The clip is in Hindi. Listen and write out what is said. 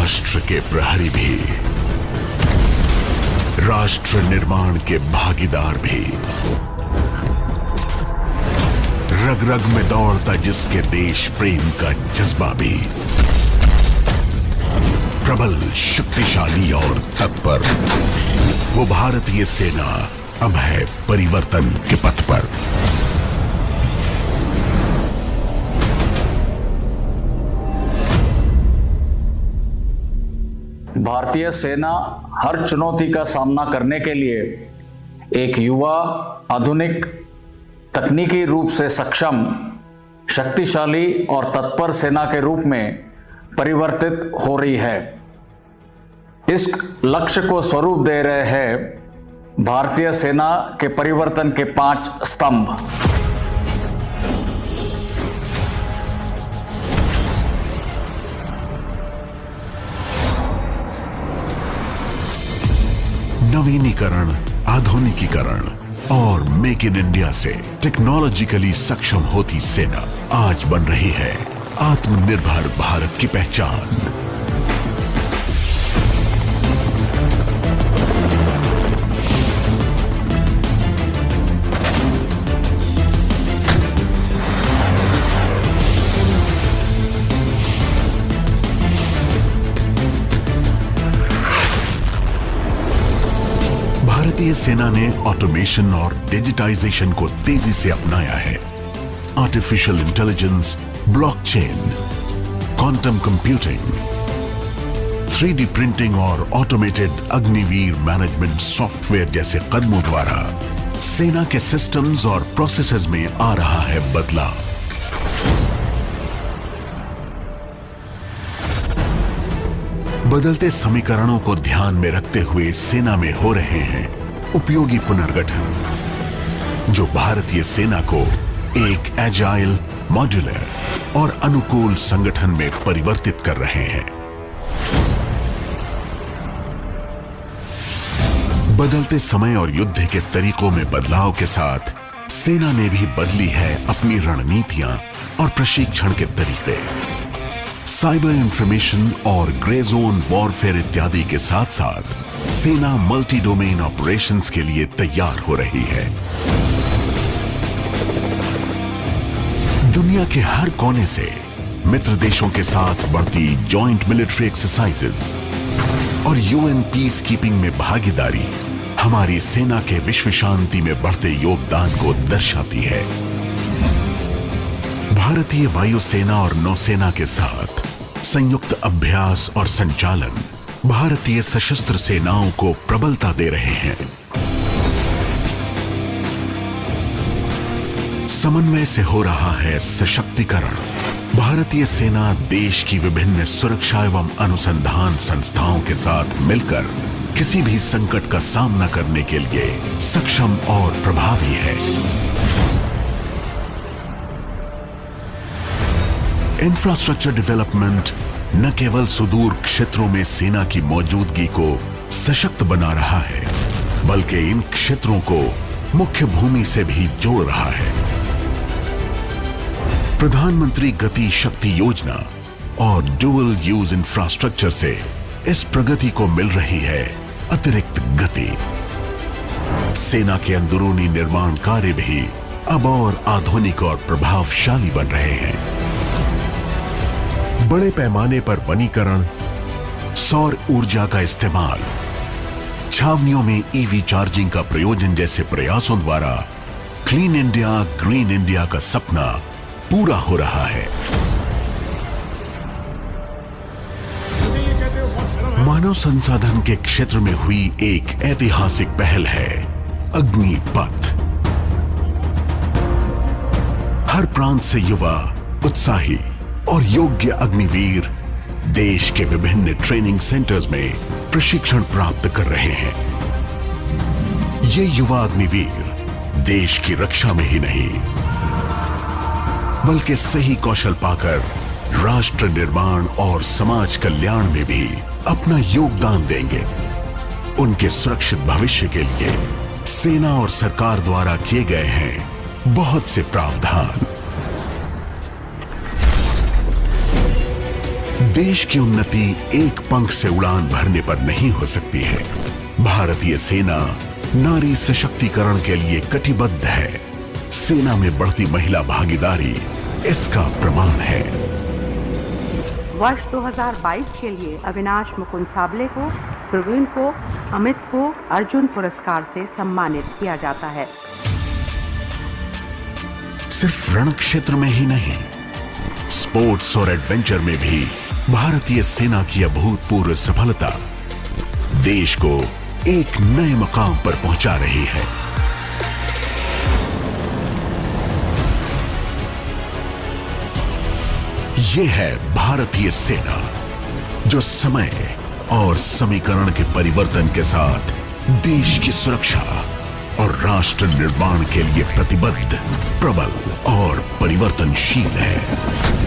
राष्ट्र के प्रहरी भी, राष्ट्र निर्माण के भागीदार भी, रग रग में दौड़ता जिसके देश प्रेम का जज्बा भी, प्रबल, शक्तिशाली और तत्पर, वो भारतीय सेना अब है परिवर्तन के पथ पर। भारतीय सेना हर चुनौती का सामना करने के लिए एक युवा, आधुनिक, तकनीकी रूप से सक्षम, शक्तिशाली और तत्पर सेना के रूप में परिवर्तित हो रही है। इस लक्ष्य को स्वरूप दे रहे हैं भारतीय सेना के परिवर्तन के 5 स्तंभ। नवीनीकरण, आधुनिकीकरण और मेक इन इंडिया से टेक्नोलॉजिकली सक्षम होती सेना आज बन रही है आत्मनिर्भर भारत की पहचान। भारतीय सेना ने ऑटोमेशन और डिजिटाइजेशन को तेजी से अपनाया है। Artificial intelligence, blockchain, quantum computing, 3D printing और ऑटोमेटेड अग्निवीर मैनेजमेंट सॉफ्टवेयर जैसे कदमों द्वारा सेना के सिस्टम्स और प्रोसेसेस में आ रहा है बदलाव। बदलते समीकरणों को ध्यान में रखते हुए सेना में हो रहे हैं उपयोगी पुनर्गठन, जो भारतीय सेना को एक एजाइल, मॉड्यूलर और अनुकूल संगठन में परिवर्तित कर रहे हैं। बदलते समय और युद्ध के तरीकों में बदलाव के साथ सेना ने भी बदली है अपनी रणनीतियां और प्रशिक्षण के तरीके। साइबर इंफॉर्मेशन और ग्रे जोन वॉरफेयर इत्यादि के साथ साथ सेना मल्टी डोमेन ऑपरेशंस के लिए तैयार हो रही है। दुनिया के हर कोने से मित्र देशों के साथ बढ़ती जॉइंट मिलिट्री एक्सरसाइजेज और यूएन पीस कीपिंग में भागीदारी हमारी सेना के विश्व शांति में बढ़ते योगदान को दर्शाती है। भारतीय वायुसेना और नौसेना के साथ संयुक्त अभ्यास और संचालन भारतीय सशस्त्र सेनाओं को प्रबलता दे रहे हैं। समन्वय से हो रहा है सशक्तिकरण। भारतीय सेना देश की विभिन्न सुरक्षा एवं अनुसंधान संस्थाओं के साथ मिलकर किसी भी संकट का सामना करने के लिए सक्षम और प्रभावी है। इंफ्रास्ट्रक्चर डेवलपमेंट न केवल सुदूर क्षेत्रों में सेना की मौजूदगी को सशक्त बना रहा है, बल्कि इन क्षेत्रों को मुख्य भूमि से भी जोड़ रहा है। प्रधानमंत्री गति शक्ति योजना और डुअल यूज इंफ्रास्ट्रक्चर से इस प्रगति को मिल रही है अतिरिक्त गति। सेना के अंदरूनी निर्माण कार्य भी अब और आधुनिक और प्रभावशाली बन रहे हैं। बड़े पैमाने पर वनीकरण, सौर ऊर्जा का इस्तेमाल, छावनियों में ईवी चार्जिंग का प्रयोजन जैसे प्रयासों द्वारा क्लीन इंडिया, ग्रीन इंडिया का सपना पूरा हो रहा है। मानव संसाधन के क्षेत्र में हुई एक ऐतिहासिक पहल है अग्निपथ। हर प्रांत से युवा, उत्साही और योग्य अग्निवीर देश के विभिन्न ट्रेनिंग सेंटर्स में प्रशिक्षण प्राप्त कर रहे हैं। ये युवा अग्निवीर देश की रक्षा में ही नहीं, बल्कि सही कौशल पाकर राष्ट्र निर्माण और समाज कल्याण में भी अपना योगदान देंगे। उनके सुरक्षित भविष्य के लिए सेना और सरकार द्वारा किए गए हैं बहुत से प्रावधान। देश की उन्नति एक पंख से उड़ान भरने पर नहीं हो सकती है। भारतीय सेना नारी सशक्तिकरण के लिए कटिबद्ध है। सेना में बढ़ती महिला भागीदारी इसका प्रमाण है। वर्ष 2022 के लिए अविनाश मुकुंद साबले को, प्रवीण को, अमित को अर्जुन पुरस्कार से सम्मानित किया जाता है। सिर्फ रण क्षेत्र में ही नहीं, स्पोर्ट्स और एडवेंचर में भी भारतीय सेना की अभूतपूर्व सफलता देश को एक नए मकाम पर पहुंचा रही है। ये है भारतीय सेना, जो समय और समीकरण के परिवर्तन के साथ देश की सुरक्षा और राष्ट्र निर्माण के लिए प्रतिबद्ध, प्रबल और परिवर्तनशील है।